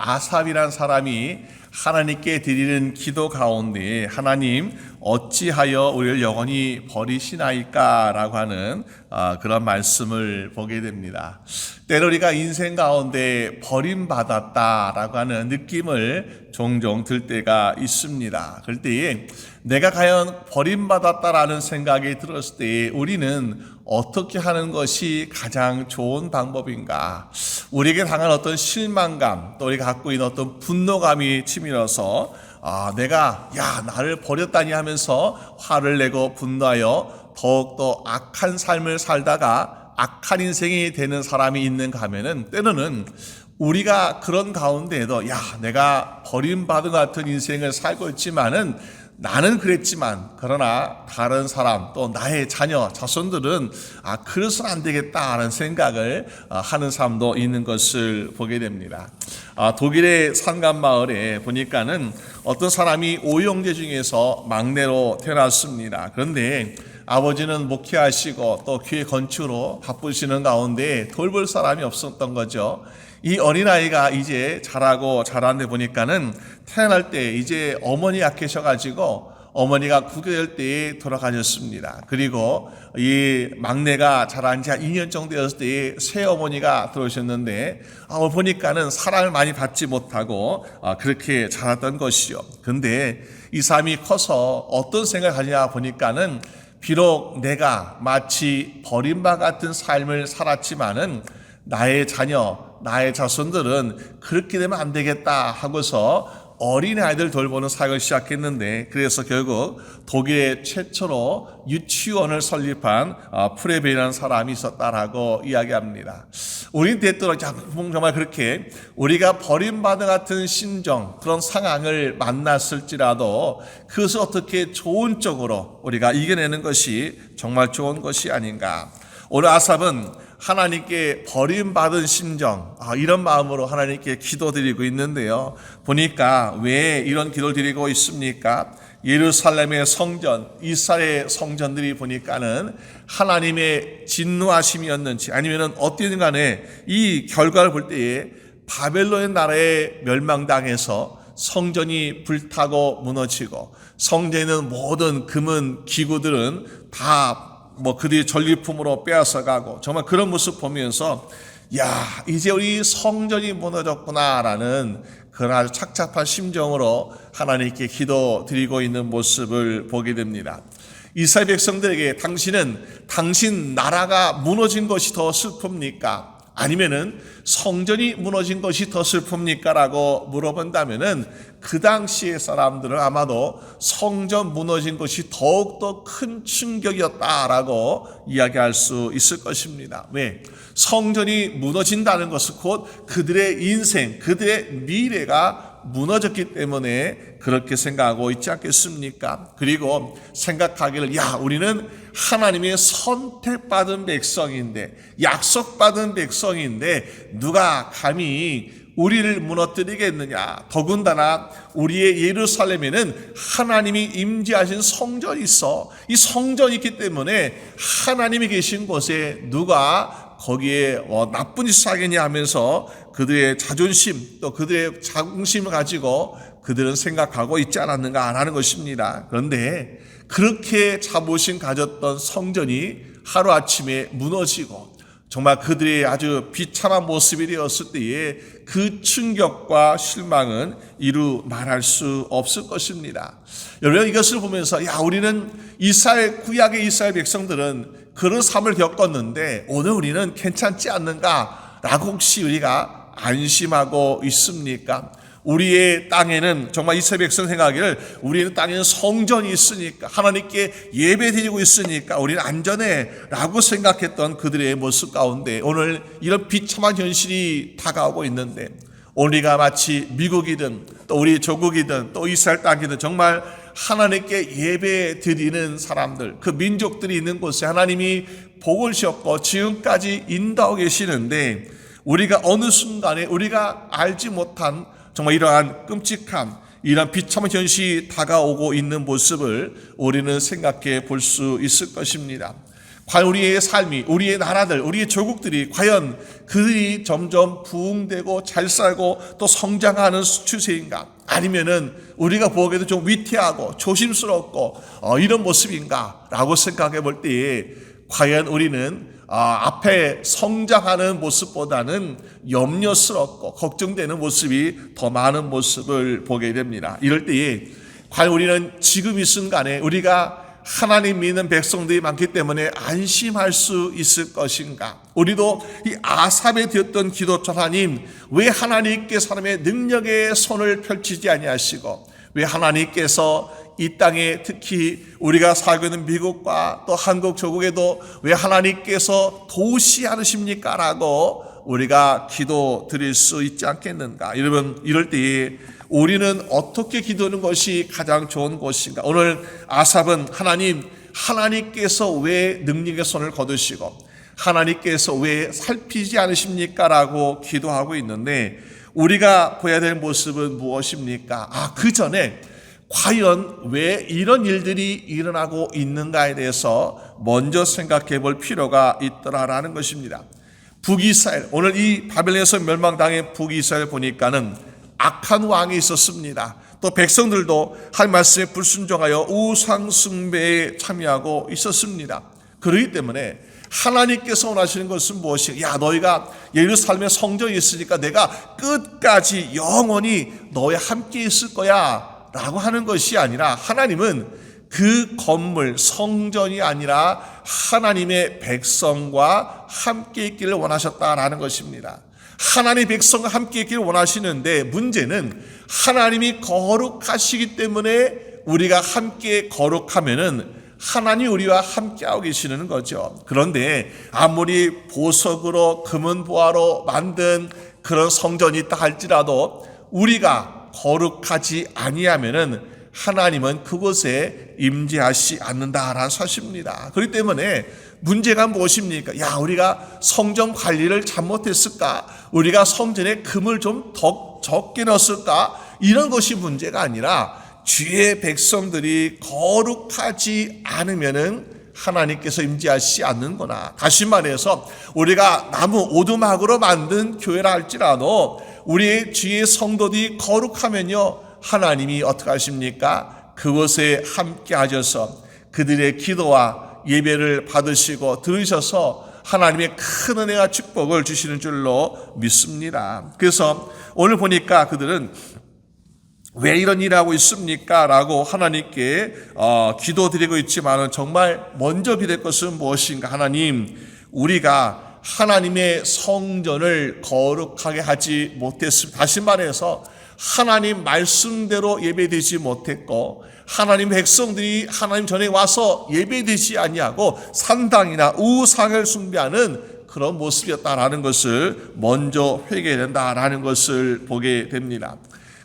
아삽이란 사람이 하나님께 드리는 기도 가운데 하나님 어찌하여 우리를 영원히 버리시나이까라고 하는 그런 말씀을 보게 됩니다. 때로 우리가 인생 가운데 버림받았다라고 하는 느낌을 종종 들 때가 있습니다. 그럴 때에 내가 과연 버림받았다라는 생각이 들었을 때 우리는 어떻게 하는 것이 가장 좋은 방법인가? 우리에게 당한 어떤 실망감, 또 우리가 갖고 있는 어떤 분노감이 치밀어서 내가 나를 버렸다니 하면서 화를 내고 분노하여 더욱더 악한 삶을 살다가 악한 인생이 되는 사람이 있는가 하면은 때로는 우리가 그런 가운데에도 내가 버림받은 것 같은 인생을 살고 있지만은 나는 그랬지만 그러나 다른 사람 또 나의 자녀 자손들은 그래서는 안 되겠다라는 생각을 하는 사람도 있는 것을 보게 됩니다. 독일의 산간 마을에 보니까는 어떤 사람이 5형제 중에서 막내로 태어났습니다. 그런데 아버지는 목회하시고 또 교회 건축으로 바쁘시는 가운데 돌볼 사람이 없었던 거죠. 이 어린아이가 이제 자라는데 보니까는 태어날 때 이제 어머니 약해셔가지고 어머니가 9개월 때에 돌아가셨습니다. 그리고 이 막내가 자란 지 한 2년 정도 되었을 때에 새어머니가 들어오셨는데 보니까는 사랑을 많이 받지 못하고 그렇게 자랐던 것이죠. 근데 이 사람이 커서 어떤 생각을 하냐 보니까는 비록 내가 마치 버림바 같은 삶을 살았지만은 나의 자녀, 나의 자손들은 그렇게 되면 안 되겠다 하고서 어린아이들 돌보는 사역을 시작했는데 그래서 결국 독일의 최초로 유치원을 설립한 프레베라는 사람이 있었다라고 이야기합니다. 우리는 때때로 정말 그렇게 우리가 버림받은 같은 심정 그런 상황을 만났을지라도 그것을 어떻게 좋은 쪽으로 우리가 이겨내는 것이 정말 좋은 것이 아닌가. 오늘 아삽은 하나님께 버림받은 심정 이런 마음으로 하나님께 기도드리고 있는데요. 보니까 왜 이런 기도를 드리고 있습니까? 예루살렘의 성전, 이스라엘의 성전들이 보니까는 하나님의 진노하심이었는지 아니면 어떻게든 간에 이 결과를 볼 때에 바벨론의 나라에 멸망당해서 성전이 불타고 무너지고 성전에 있는 모든 금은 기구들은 다 그들이 전리품으로 빼앗아가고 정말 그런 모습 보면서 이제 우리 성전이 무너졌구나라는 그런 아주 착잡한 심정으로 하나님께 기도드리고 있는 모습을 보게 됩니다. 이스라엘 백성들에게 당신 나라가 무너진 것이 더 슬픕니까? 아니면은 성전이 무너진 것이 더 슬픕니까? 라고 물어본다면은 그 당시의 사람들은 아마도 성전 무너진 것이 더욱더 큰 충격이었다라고 이야기할 수 있을 것입니다. 왜? 성전이 무너진다는 것은 곧 그들의 인생, 그들의 미래가 무너졌기 때문에 그렇게 생각하고 있지 않겠습니까? 그리고 생각하기를 우리는 하나님의 선택받은 백성인데 약속받은 백성인데 누가 감히 우리를 무너뜨리겠느냐. 더군다나 우리의 예루살렘에는 하나님이 임재하신 성전이 있어. 이 성전이 있기 때문에 하나님이 계신 곳에 누가 거기에 나쁜 짓을 하겠냐 하면서 그들의 자존심 또 그들의 자긍심을 가지고 그들은 생각하고 있지 않았는가라는 것입니다. 그런데 그렇게 자부심 가졌던 성전이 하루아침에 무너지고 정말 그들의 아주 비참한 모습이 되었을 때에 그 충격과 실망은 이루 말할 수 없을 것입니다. 여러분 이것을 보면서 우리는 구약의 이스라엘 백성들은 그런 삶을 겪었는데 오늘 우리는 괜찮지 않는가라고 혹시 우리가 안심하고 있습니까? 우리의 땅에는 정말 이스라엘 백성 생각하기를 우리는 땅에는 성전이 있으니까 하나님께 예배드리고 있으니까 우리는 안전해 라고 생각했던 그들의 모습 가운데 오늘 이런 비참한 현실이 다가오고 있는데 우리가 마치 미국이든 또 우리 조국이든 또 이스라엘 땅이든 정말 하나님께 예배 드리는 사람들 그 민족들이 있는 곳에 하나님이 복을 주셨고 지금까지 인도하고 계시는데 우리가 어느 순간에 우리가 알지 못한 정말 이러한 끔찍함 이러한 비참한 현실이 다가오고 있는 모습을 우리는 생각해 볼 수 있을 것입니다. 과연 우리의 삶이, 우리의 나라들, 우리의 조국들이 과연 그들이 점점 부흥되고 잘 살고 또 성장하는 추세인가? 아니면은 우리가 보기에도 좀 위태하고 조심스럽고 이런 모습인가? 라고 생각해 볼 때에 과연 우리는 앞에 성장하는 모습보다는 염려스럽고 걱정되는 모습이 더 많은 모습을 보게 됩니다. 이럴 때에 과연 우리는 지금 이 순간에 우리가 하나님 믿는 백성들이 많기 때문에 안심할 수 있을 것인가? 우리도 이 아삽에 드렸던 기도처럼 하나님, 왜 하나님께 사람의 능력의 손을 펼치지 아니하시고 왜 하나님께서 이 땅에 특히 우리가 살고 있는 미국과 또 한국 조국에도 왜 하나님께서 도우시 않으십니까? 라고 우리가 기도 드릴 수 있지 않겠는가? 여러분, 이럴 때에 우리는 어떻게 기도하는 것이 가장 좋은 것인가? 오늘 아삽은 하나님께서 왜 능력의 손을 거두시고 하나님께서 왜 살피지 않으십니까? 라고 기도하고 있는데 우리가 보여야 될 모습은 무엇입니까? 그 전에 과연 왜 이런 일들이 일어나고 있는가에 대해서 먼저 생각해 볼 필요가 있더라라는 것입니다. 북이스라엘, 오늘 이 바벨론에서 멸망당한 북이스라엘 보니까는 악한 왕이 있었습니다. 또 백성들도 할 말씀에 불순종하여 우상 숭배에 참여하고 있었습니다. 그렇기 때문에 하나님께서 원하시는 것은 무엇이냐? 너희가 예루살렘에 성전이 있으니까 내가 끝까지 영원히 너희 함께 있을 거야 라고 하는 것이 아니라 하나님은 그 건물 성전이 아니라 하나님의 백성과 함께 있기를 원하셨다라는 것입니다. 하나님의 백성과 함께 있기를 원하시는데 문제는 하나님이 거룩하시기 때문에 우리가 함께 거룩하면은 하나님이 우리와 함께하고 계시는 거죠. 그런데 아무리 보석으로 금은보화로 만든 그런 성전이 있다 할지라도 우리가 거룩하지 아니하면은 하나님은 그곳에 임재하시 않는다라는 사실입니다. 그렇기 때문에 문제가 무엇입니까? 우리가 성전 관리를 잘못했을까? 우리가 성전에 금을 좀 더 적게 넣었을까? 이런 것이 문제가 아니라 주의 백성들이 거룩하지 않으면은 하나님께서 임재하시지 않는구나. 다시 말해서 우리가 나무 오두막으로 만든 교회라 할지라도 우리의 주의 성도들이 거룩하면요 하나님이 어떻게 하십니까? 그곳에 함께 하셔서 그들의 기도와 예배를 받으시고 들으셔서 하나님의 큰 은혜와 축복을 주시는 줄로 믿습니다. 그래서 오늘 보니까 그들은 왜 이런 일을 하고 있습니까? 라고 하나님께 기도드리고 있지만 정말 먼저 기도할 것은 무엇인가? 하나님, 우리가 하나님의 성전을 거룩하게 하지 못했습니다. 다시 말해서 하나님 말씀대로 예배되지 못했고 하나님 백성들이 하나님 전에 와서 예배되지 아니하고 산당이나 우상을 숭배하는 그런 모습이었다라는 것을 먼저 회개된다라는 것을 보게 됩니다.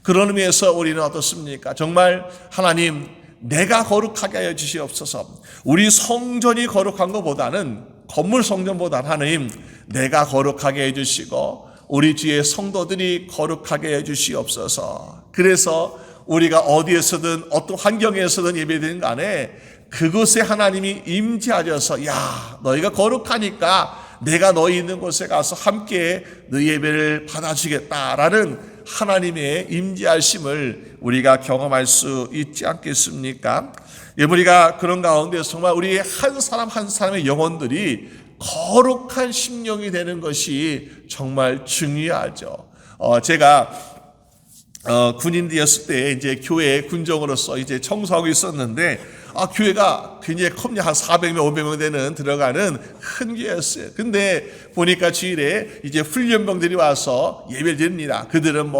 그런 의미에서 우리는 어떻습니까? 정말 하나님, 내가 거룩하게 하여 주시옵소서. 우리 성전이 거룩한 것보다는 건물 성전보다는 하나님, 내가 거룩하게 해주시고 우리 주의 성도들이 거룩하게 해주시옵소서. 그래서 우리가 어디에서든 어떤 환경에서든 예배드리는 간에 그곳에 하나님이 임재하셔서 너희가 거룩하니까 내가 너희 있는 곳에 가서 함께 너희 예배를 받아주겠다라는 하나님의 임재하심을 우리가 경험할 수 있지 않겠습니까? 우리가 그런 가운데서 정말 우리 한 사람 한 사람의 영혼들이 거룩한 심령이 되는 것이 정말 중요하죠. 제가 군인이었을 때 이제 교회 군정으로서 이제 청소하고 있었는데 교회가 굉장히 큽니다. 한 400명, 500명 되는 들어가는 큰 교회였어요. 근데 보니까 주일에 이제 훈련병들이 와서 예배를 드립니다. 그들은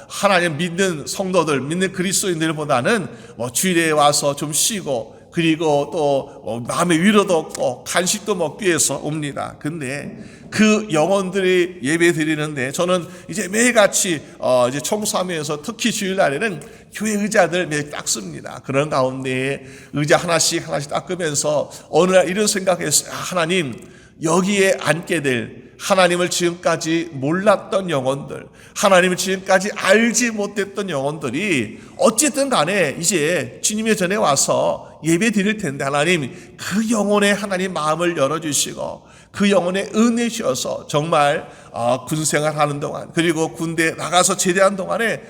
하나님 믿는 성도들, 믿는 그리스도인들보다는 주일에 와서 좀 쉬고 그리고 또 마음의 위로도 얻고 간식도 먹기 위해서 옵니다. 근데 그 영혼들이 예배 드리는데 저는 이제 매일같이 이제 청소하면서 특히 주일날에는 교회 의자들 매일 닦습니다. 그런 가운데 의자 하나씩 닦으면서 어느 날 이런 생각했어요. 하나님, 여기에 앉게 될 하나님을 지금까지 몰랐던 영혼들, 하나님을 지금까지 알지 못했던 영혼들이 어쨌든 간에 이제 주님의 전에 와서 예배 드릴 텐데 하나님 그 영혼에 하나님 마음을 열어주시고 그 영혼에 은혜 주셔서 정말 군생활 하는 동안 그리고 군대 나가서 제대한 동안에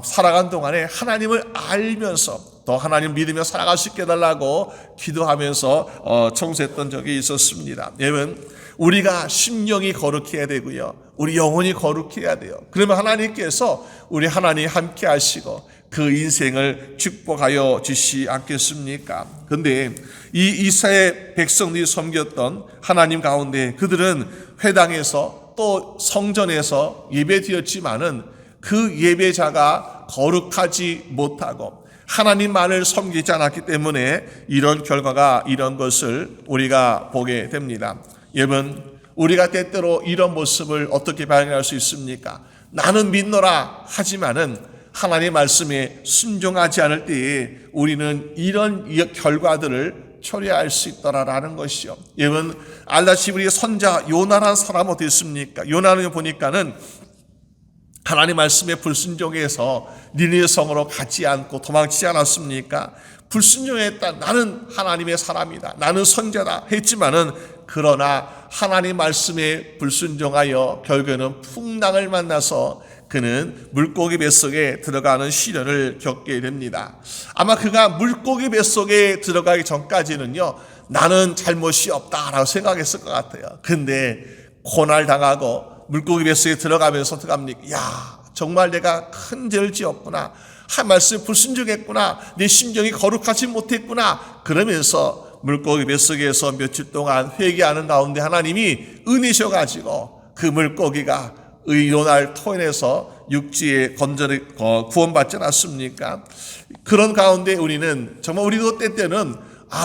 살아간 동안에 하나님을 알면서 더 하나님 믿으며 살아갈 수 있게 해달라고 기도하면서 청소했던 적이 있었습니다. 여러분 우리가 심령이 거룩해야 되고요. 우리 영혼이 거룩해야 돼요. 그러면 하나님께서 우리 하나님 함께 하시고 그 인생을 축복하여 주시지 않겠습니까? 그런데 이 이스라엘 백성들이 섬겼던 하나님 가운데 그들은 회당에서 또 성전에서 예배드렸지만은 그 예배자가 거룩하지 못하고 하나님만을 섬기지 않았기 때문에 이런 결과가 이런 것을 우리가 보게 됩니다. 여러분 우리가 때때로 이런 모습을 어떻게 발견할 수 있습니까? 나는 믿노라 하지만은 하나님의 말씀에 순종하지 않을 때에 우리는 이런 결과들을 처리할 수 있더라라는 것이요. 여러분 알다시피 우리 선자 요나라는 사람 어디 있습니까? 요나를 보니까는 하나님 말씀에 불순종해서 니느웨 성으로 가지 않고 도망치지 않았습니까? 불순종했다. 나는 하나님의 사람이다. 나는 선자다 했지만은 그러나 하나님 말씀에 불순종하여 결국에는 풍랑을 만나서 그는 물고기 뱃속에 들어가는 시련을 겪게 됩니다. 아마 그가 물고기 뱃속에 들어가기 전까지는요 나는 잘못이 없다라고 생각했을 것 같아요. 근데 고날 당하고 물고기 뱃속에 들어가면서 어떻게 합니까? 야 정말 내가 큰 죄를 지었구나. 한 말씀에 불순종했구나. 내 심정이 거룩하지 못했구나. 그러면서 물고기 뱃속에서 며칠 동안 회개하는 가운데 하나님이 은혜셔가지고 그 물고기가 요나를 토해내서 육지에 구원받지 않았습니까? 그런 가운데 우리는 정말 우리도 때때는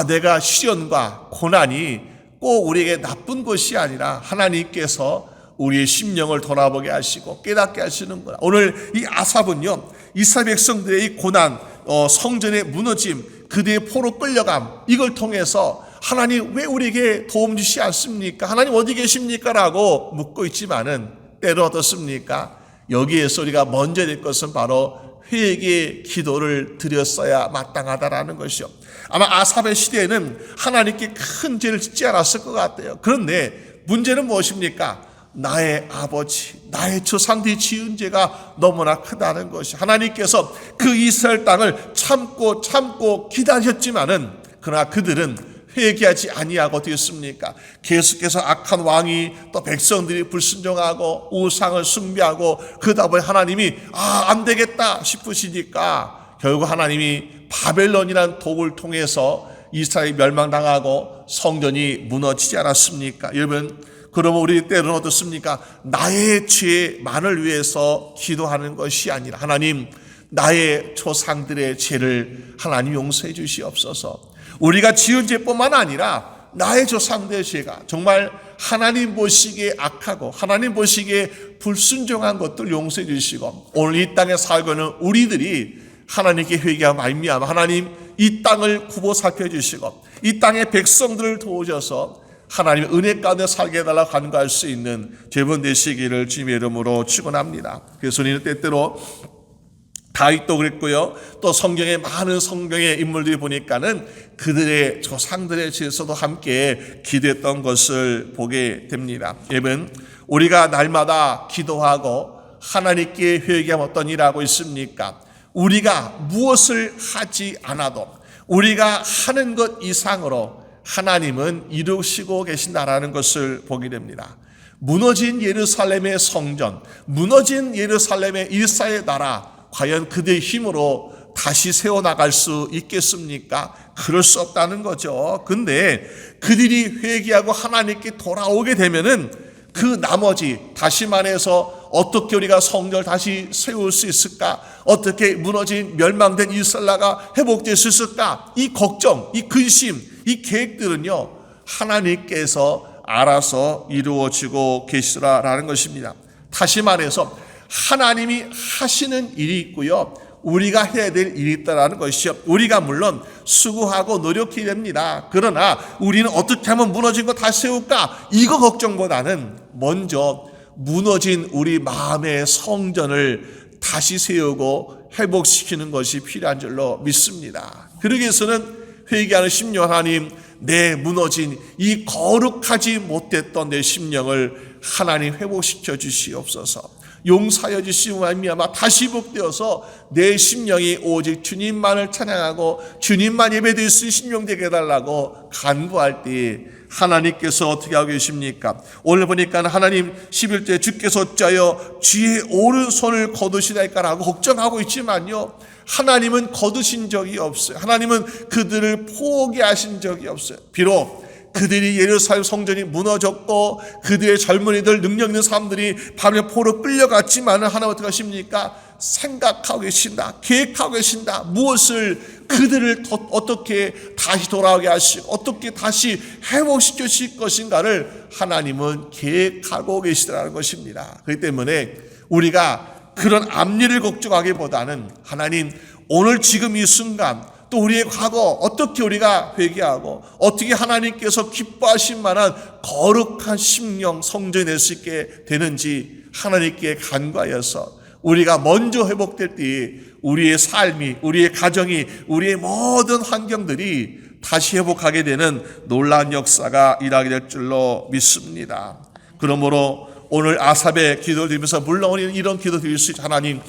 내가 시련과 고난이 꼭 우리에게 나쁜 것이 아니라 하나님께서 우리의 심령을 돌아보게 하시고 깨닫게 하시는구나. 오늘 이 아삽은요 이스라엘 백성들의 이 고난, 성전의 무너짐, 그들의 포로 끌려감 이걸 통해서 하나님 왜 우리에게 도움 주시지 않습니까? 하나님 어디 계십니까? 라고 묻고 있지만은 때로 어떻습니까? 여기에서 우리가 먼저 될 것은 바로 회개의 기도를 드렸어야 마땅하다라는 것이요. 아마 아삽의 시대에는 하나님께 큰 죄를 짓지 않았을 것 같아요. 그런데 문제는 무엇입니까? 나의 아버지, 나의 조상들이 지은 죄가 너무나 크다는 것이 하나님께서 그 이스라엘 땅을 참고 기다렸지만은 그러나 그들은 회개하지 아니하고 되었습니까? 계속해서 악한 왕이 또 백성들이 불순종하고 우상을 숭배하고 그러다 보니 하나님이 안 되겠다 싶으시니까 결국 하나님이 바벨론이라는 독을 통해서 이스라엘이 멸망당하고 성전이 무너지지 않았습니까? 여러분 그러면 우리 때로는 어떻습니까? 나의 죄만을 위해서 기도하는 것이 아니라 하나님 나의 조상들의 죄를 하나님 용서해 주시옵소서. 우리가 지은 죄뿐만 아니라 나의 조상들의 죄가 정말 하나님 보시기에 악하고 하나님 보시기에 불순종한 것들 용서해 주시고 오늘 이 땅에 살고 있는 우리들이 하나님께 회개하며 말미암아 하나님 이 땅을 구보 살펴주시고 이 땅의 백성들을 도우셔서 하나님의 은혜 가운데 살게 해달라고 간구할 수 있는 제번 되시기를 주님의 이름으로 축원합니다. 그래서 우리는 때때로 다윗도 그랬고요. 또 성경의 많은 성경의 인물들이 보니까는 그들의 조상들의 죄에서도 함께 기도했던 것을 보게 됩니다. 여러분, 우리가 날마다 기도하고 하나님께 회개하면 어떤 일을 하고 있습니까? 우리가 무엇을 하지 않아도 우리가 하는 것 이상으로 하나님은 이루시고 계신다라는 것을 보게 됩니다. 무너진 예루살렘의 성전, 무너진 예루살렘의 일사의 나라, 과연 그들의 힘으로 다시 세워나갈 수 있겠습니까? 그럴 수 없다는 거죠. 근데 그들이 회개하고 하나님께 돌아오게 되면은 그 나머지 다시 말해서 어떻게 우리가 성전을 다시 세울 수 있을까? 어떻게 무너진 멸망된 이스라엘 나라가 회복될 수 있을까? 이 걱정, 이 근심, 이 계획들은요 하나님께서 알아서 이루어지고 계시라라는 것입니다. 다시 말해서 하나님이 하시는 일이 있고요 우리가 해야 될 일이 있다라는 것이요. 우리가 물론 수고하고 노력해야 됩니다. 그러나 우리는 어떻게 하면 무너진 거 다시 세울까? 이거 걱정보다는 먼저 무너진 우리 마음의 성전을 다시 세우고 회복시키는 것이 필요한 줄로 믿습니다. 그러기 위해서는 회개하는 심령, 하나님, 내 무너진 이 거룩하지 못했던 내 심령을 하나님 회복시켜 주시옵소서. 용서하여 주시고 말미암아 다시 복되어서 내 심령이 오직 주님만을 찬양하고 주님만 예배드릴 수 있는 심령 되게 해달라고 간구할 때 하나님께서 어떻게 하고 계십니까? 오늘 보니까 하나님 11절 주께서 어찌하여 주의 오른손을 거두시나이까라고 걱정하고 있지만요, 하나님은 거두신 적이 없어요. 하나님은 그들을 포기하신 적이 없어요. 비록 그들이 예루살렘 성전이 무너졌고 그들의 젊은이들, 능력 있는 사람들이 밤에 포로 끌려갔지만 하나님 어떻게 하십니까? 생각하고 계신다, 계획하고 계신다. 무엇을 그들을 어떻게 다시 돌아오게 하시고 어떻게 다시 회복시켜 주실 것인가를 하나님은 계획하고 계시다는 것입니다. 그렇기 때문에 우리가 그런 앞일을 걱정하기보다는 하나님, 오늘 지금 이 순간 또 우리의 과거 어떻게 우리가 회개하고 어떻게 하나님께서 기뻐하실 만한 거룩한 심령 성전이 될 수 있게 되는지 하나님께 간구하여서 우리가 먼저 회복될 때 우리의 삶이, 우리의 가정이, 우리의 모든 환경들이 다시 회복하게 되는 놀라운 역사가 일어나게 될 줄로 믿습니다. 그러므로 오늘 아삽의 기도를 드리면서 물론 우리는 이런 기도 드릴 수 있죠. 하나님,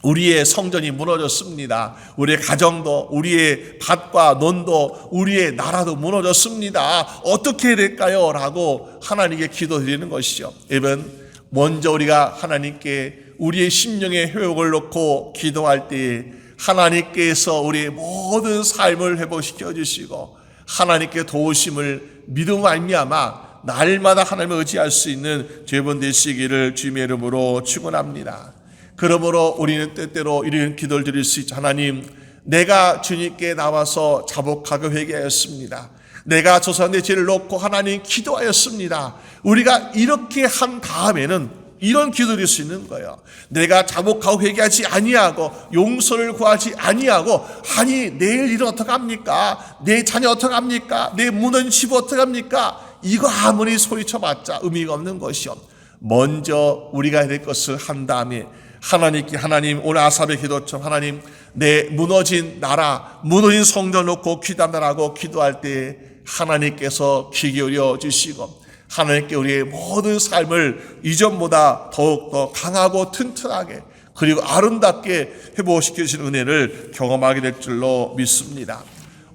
우리의 성전이 무너졌습니다. 우리의 가정도, 우리의 밭과 논도, 우리의 나라도 무너졌습니다. 어떻게 해야 될까요? 라고 하나님께 기도드리는 것이죠. 여러분, 먼저 우리가 하나님께 우리의 심령의 회복을 놓고 기도할 때 하나님께서 우리의 모든 삶을 회복시켜 주시고 하나님께 도우심을 믿음 말미암아 날마다 하나님을 의지할 수 있는 죄번 되시기를 주님의 이름으로 축원합니다. 그러므로 우리는 때때로 이런 기도를 드릴 수 있죠. 하나님, 내가 주님께 나와서 자복하고 회개하였습니다. 내가 저 사람의 죄를 놓고 하나님 기도하였습니다. 우리가 이렇게 한 다음에는 이런 기도를 드릴 수 있는 거예요. 내가 자복하고 회개하지 아니하고 용서를 구하지 아니하고, 아니 내일 일은 어떡합니까? 내 자녀 어떡합니까? 내 무너진 집 어떡합니까? 이거 아무리 소리쳐봤자 의미가 없는 것이요. 먼저 우리가 해야 될 것을 한 다음에 하나님께, 하나님, 오늘 아삽의 기도처럼 하나님, 내 무너진 나라, 무너진 성전 놓고 기도한다라고 기도할 때 하나님께서 귀 기울여 주시고 하나님께 우리의 모든 삶을 이전보다 더욱더 강하고 튼튼하게 그리고 아름답게 회복시켜 주시는 은혜를 경험하게 될 줄로 믿습니다.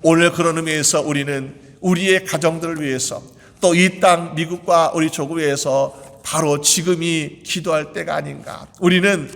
오늘 그런 의미에서 우리는 우리의 가정들을 위해서 또 이 땅 미국과 우리 조국을 위해서 바로 지금이 기도할 때가 아닌가. 우리는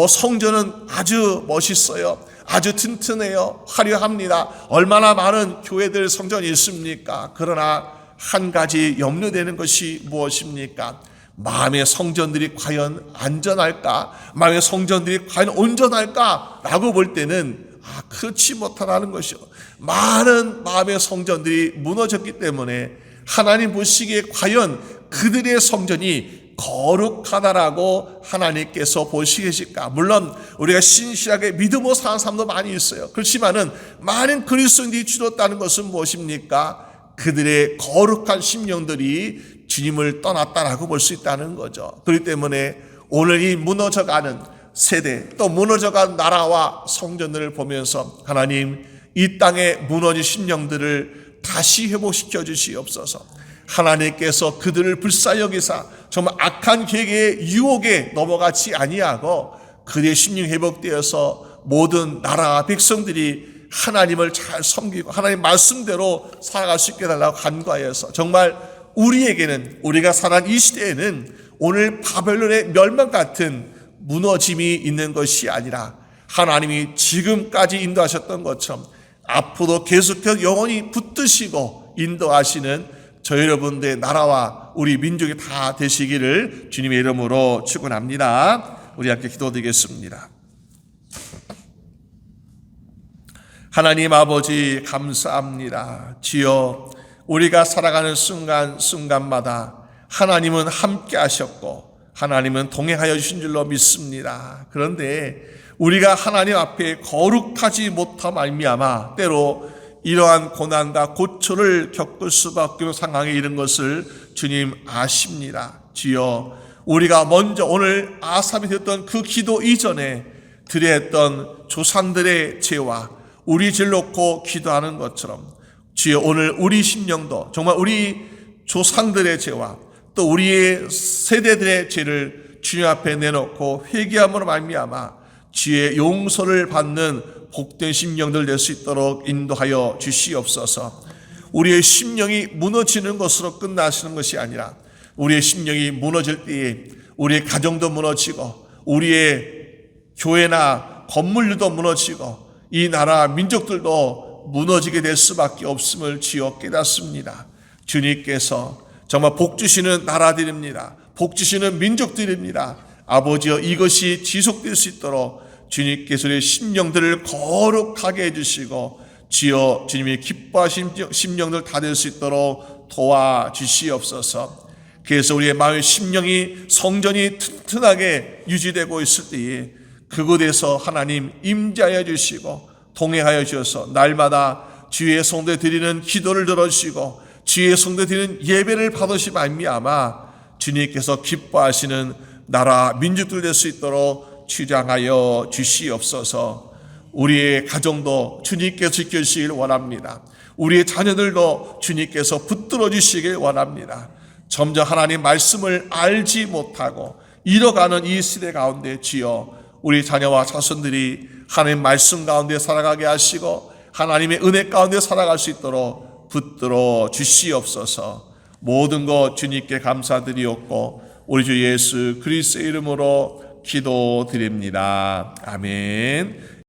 성전은 아주 멋있어요. 아주 튼튼해요. 화려합니다. 얼마나 많은 교회들 성전이 있습니까? 그러나 한 가지 염려되는 것이 무엇입니까? 마음의 성전들이 과연 안전할까? 마음의 성전들이 과연 온전할까? 라고 볼 때는 그렇지 못하다는 것이요. 많은 마음의 성전들이 무너졌기 때문에 하나님 보시기에 과연 그들의 성전이 거룩하다라고 하나님께서 보시겠을까? 물론 우리가 신실하게 믿음으로 사는 사람도 많이 있어요. 그렇지만은 많은 그리스도인들이 죽었다는 것은 무엇입니까? 그들의 거룩한 심령들이 주님을 떠났다라고 볼 수 있다는 거죠. 그렇기 때문에 오늘 이 무너져가는 세대, 또 무너져간 나라와 성전들을 보면서 하나님, 이 땅의 무너진 심령들을 다시 회복시켜 주시옵소서. 하나님께서 그들을 불쌍히 여기사 정말 악한 계획의 유혹에 넘어가지 아니하고 그들의 심령이 회복되어서 모든 나라와 백성들이 하나님을 잘 섬기고 하나님 말씀대로 살아갈 수 있게 해달라고 간구하여서 정말 우리에게는, 우리가 살아가는 이 시대에는 오늘 바벨론의 멸망 같은 무너짐이 있는 것이 아니라 하나님이 지금까지 인도하셨던 것처럼 앞으로도 계속해서 영원히 붙드시고 인도하시는 저 여러분들의 나라와 우리 민족이 다 되시기를 주님의 이름으로 축원합니다. 우리 함께 기도드리겠습니다. 하나님 아버지, 감사합니다. 주여, 우리가 살아가는 순간순간마다 하나님은 함께 하셨고 하나님은 동행하여 주신 줄로 믿습니다. 그런데 우리가 하나님 앞에 거룩하지 못함 말미암아 때로 이러한 고난과 고초를 겪을 수밖에 없는 상황에 이른 것을 주님 아십니다. 주여, 우리가 먼저 오늘 아삽이 드렸던 그 기도 이전에 드려야 했던 조상들의 죄와 우리 죄를 놓고 기도하는 것처럼 주여, 오늘 우리 심령도 정말 우리 조상들의 죄와 또 우리의 세대들의 죄를 주님 앞에 내놓고 회개함으로 말미암아 주의 용서를 받는 복된 심령들 될 수 있도록 인도하여 주시옵소서. 우리의 심령이 무너지는 것으로 끝나시는 것이 아니라 우리의 심령이 무너질 때에 우리의 가정도 무너지고 우리의 교회나 건물들도 무너지고 이 나라 민족들도 무너지게 될 수밖에 없음을 주여 깨닫습니다. 주님께서 정말 복 주시는 나라들입니다. 복 주시는 민족들입니다. 아버지여, 이것이 지속될 수 있도록 주님께서 우리의 심령들을 거룩하게 해주시고 주여, 주님이 기뻐하신 심령들 다 될 수 있도록 도와주시옵소서. 그래서 우리의 마음의 심령이 성전이 튼튼하게 유지되고 있을 때에 그곳에서 하나님 임재하여 주시고 동행하여 주셔서 날마다 주의 성도에 드리는 기도를 들어주시고 주의 성도에 드리는 예배를 받으시 말미암아 주님께서 기뻐하시는 나라 민족들 될 수 있도록 주장하여 주시옵소서. 우리의 가정도 주님께서 지켜주시길 원합니다. 우리의 자녀들도 주님께서 붙들어 주시길 원합니다. 점점 하나님 말씀을 알지 못하고 잃어가는 이 시대 가운데 주여, 우리 자녀와 자손들이 하나님 말씀 가운데 살아가게 하시고 하나님의 은혜 가운데 살아갈 수 있도록 붙들어 주시옵소서. 모든 것 주님께 감사드리옵고 우리 주 예수 그리스도의 이름으로 기도드립니다. 아멘.